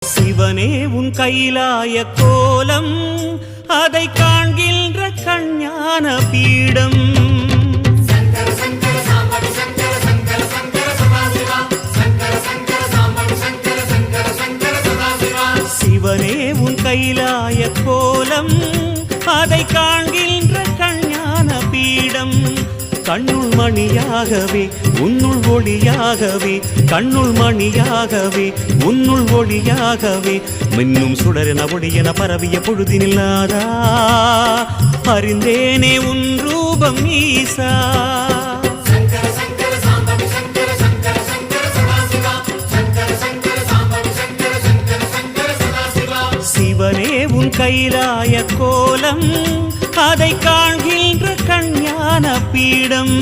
சிவனே உன் கைலாய கோலம் அதை காண்கின்ற கஞ்ஞான பீடம் சிவனே உன் கைலாய கோலம் அதை காண்கின்ற கஞ்ஞான பீடம் கண்ணுள் மணியாகவே உன்னுள் ஒளியாகவே கண்ணுள் மணியாகவே உன்னுள் ஒளியாகவே மின்னும் சுடரென ஒளியென பரவிய பொழுதினில்லாதா அறிந்தேனே உன் ரூபம் ஈசா சிவனே உன் கைலாய கோலம் அதை காண்கின்ற கஞ்ஞான பீடம்